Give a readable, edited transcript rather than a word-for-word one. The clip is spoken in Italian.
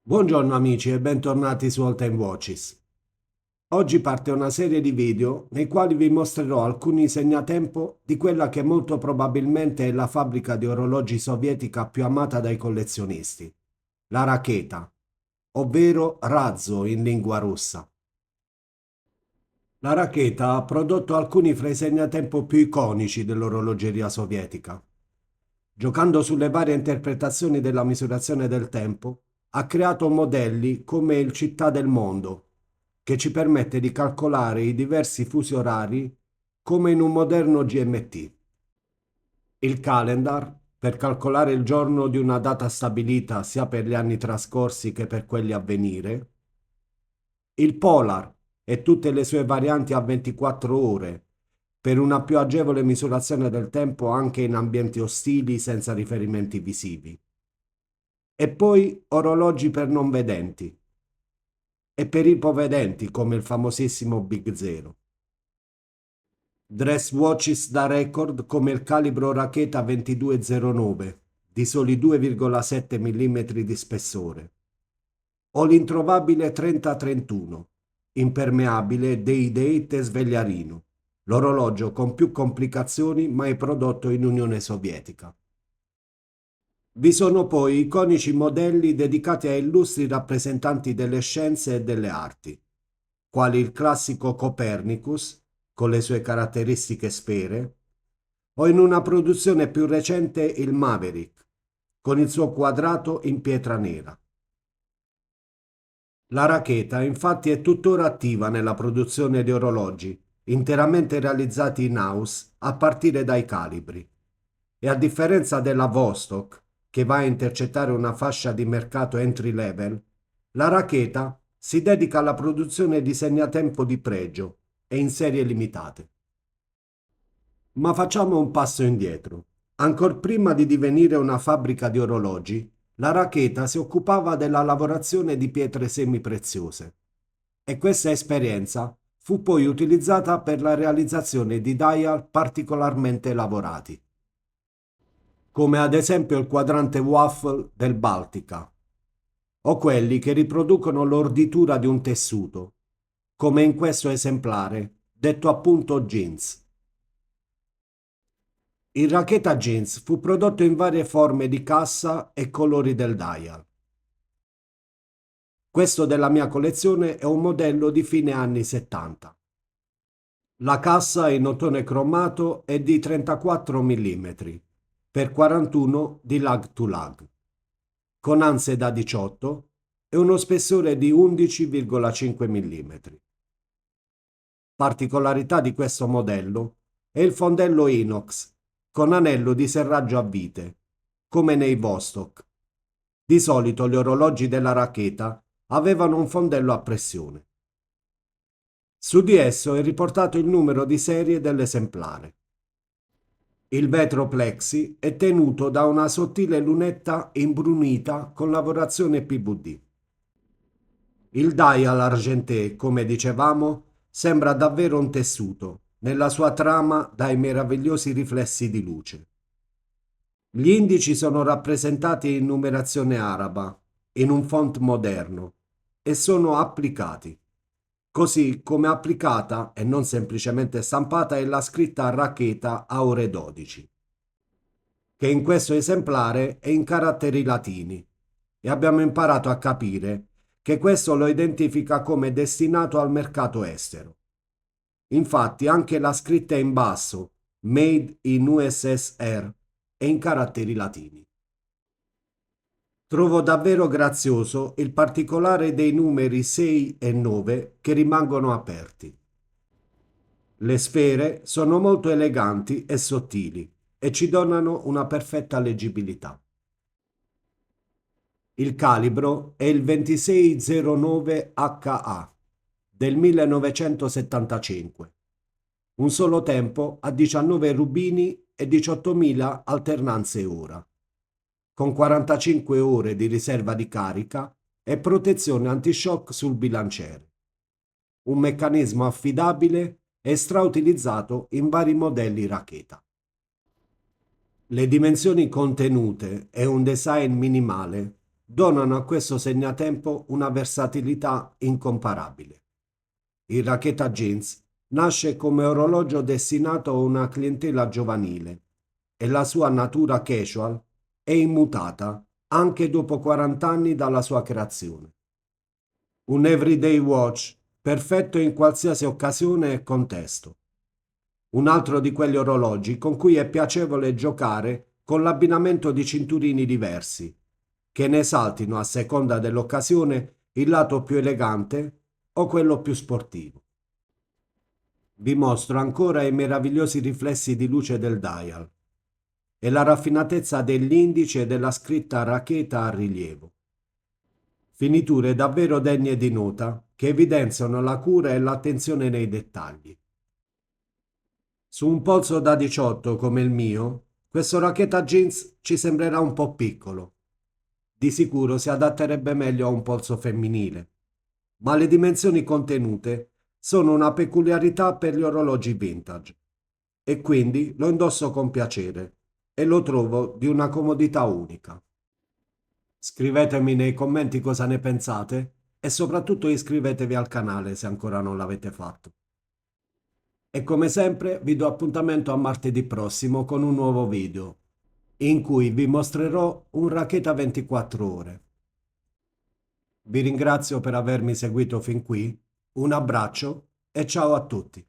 Buongiorno amici e bentornati su All Time Watches. Oggi parte una serie di video nei quali vi mostrerò alcuni segnatempo di quella che molto probabilmente è la fabbrica di orologi sovietica più amata dai collezionisti, la Raketa, ovvero Razzo in lingua russa. La Raketa ha prodotto alcuni fra i segnatempo più iconici dell'orologeria sovietica. Giocando sulle varie interpretazioni della misurazione del tempo, ha creato modelli come il Città del Mondo, che ci permette di calcolare i diversi fusi orari come in un moderno GMT. Il Calendar, per calcolare il giorno di una data stabilita sia per gli anni trascorsi che per quelli a venire. Il Polar e tutte le sue varianti a 24 ore, per una più agevole misurazione del tempo anche in ambienti ostili senza riferimenti visivi. E poi orologi per non vedenti e per ipovedenti come il famosissimo Big Zero. Dress watches da record come il calibro Raketa 2209 di soli 2,7 mm di spessore o l'introvabile 3031 impermeabile Day-Date e svegliarino, l'orologio con più complicazioni mai prodotto in Unione Sovietica. Vi sono poi iconici modelli dedicati a illustri rappresentanti delle scienze e delle arti, quali il classico Copernicus, con le sue caratteristiche sfere, o in una produzione più recente il Maverick, con il suo quadrato in pietra nera. La Raketa infatti è tuttora attiva nella produzione di orologi, interamente realizzati in house a partire dai calibri. E a differenza della Vostok, che va a intercettare una fascia di mercato entry level, la Raketa si dedica alla produzione di segnatempo di pregio e in serie limitate. Ma facciamo un passo indietro. Ancor prima di divenire una fabbrica di orologi, la Raketa si occupava della lavorazione di pietre semipreziose e questa esperienza fu poi utilizzata per la realizzazione di dial particolarmente lavorati, come ad esempio il quadrante waffle del Baltica, o quelli che riproducono l'orditura di un tessuto, come in questo esemplare, detto appunto jeans. Il Raketa Jeans fu prodotto in varie forme di cassa e colori del dial. Questo della mia collezione è un modello di fine anni 70. La cassa in ottone cromato è di 34 mm per 41 di lag to lag, con anse da 18 e uno spessore di 11,5 mm. Particolarità di questo modello è il fondello inox con anello di serraggio a vite, come nei Vostok. Di solito gli orologi della Raketa avevano un fondello a pressione. Su di esso è riportato il numero di serie dell'esemplare. Il vetro plexi è tenuto da una sottile lunetta imbrunita con lavorazione PVD. Il dial argenté, come dicevamo, sembra davvero un tessuto, nella sua trama dai meravigliosi riflessi di luce. Gli indici sono rappresentati in numerazione araba, in un font moderno, e sono applicati. Così come applicata e non semplicemente stampata è la scritta Raketa a ore 12, che in questo esemplare è in caratteri latini, e abbiamo imparato a capire che questo lo identifica come destinato al mercato estero. Infatti anche la scritta in basso, Made in USSR, è in caratteri latini. Trovo davvero grazioso il particolare dei numeri 6 e 9 che rimangono aperti. Le sfere sono molto eleganti e sottili e ci donano una perfetta leggibilità. Il calibro è il 2609HA del 1975. Un solo tempo a 19 rubini e 18.000 alternanze ora, con 45 ore di riserva di carica e protezione antishock sul bilanciere. Un meccanismo affidabile e strautilizzato in vari modelli Raketa. Le dimensioni contenute e un design minimale donano a questo segnatempo una versatilità incomparabile. Il Racketa Jeans nasce come orologio destinato a una clientela giovanile e la sua natura casual è immutata anche dopo 40 anni dalla sua creazione. Un everyday watch perfetto in qualsiasi occasione e contesto. Un altro di quegli orologi con cui è piacevole giocare con l'abbinamento di cinturini diversi, che ne esaltino a seconda dell'occasione il lato più elegante o quello più sportivo. Vi mostro ancora i meravigliosi riflessi di luce del dial e la raffinatezza dell'indice e della scritta Racketa a rilievo. Finiture davvero degne di nota che evidenziano la cura e l'attenzione nei dettagli. Su un polso da 18 come il mio, questo Racketa Jeans ci sembrerà un po' piccolo. Di sicuro si adatterebbe meglio a un polso femminile, ma le dimensioni contenute sono una peculiarità per gli orologi vintage e quindi lo indosso con piacere e lo trovo di una comodità unica. Scrivetemi nei commenti cosa ne pensate e soprattutto iscrivetevi al canale se ancora non l'avete fatto. E come sempre vi do appuntamento a martedì prossimo con un nuovo video, in cui vi mostrerò un Racketa 24 ore. Vi ringrazio per avermi seguito fin qui, un abbraccio e ciao a tutti.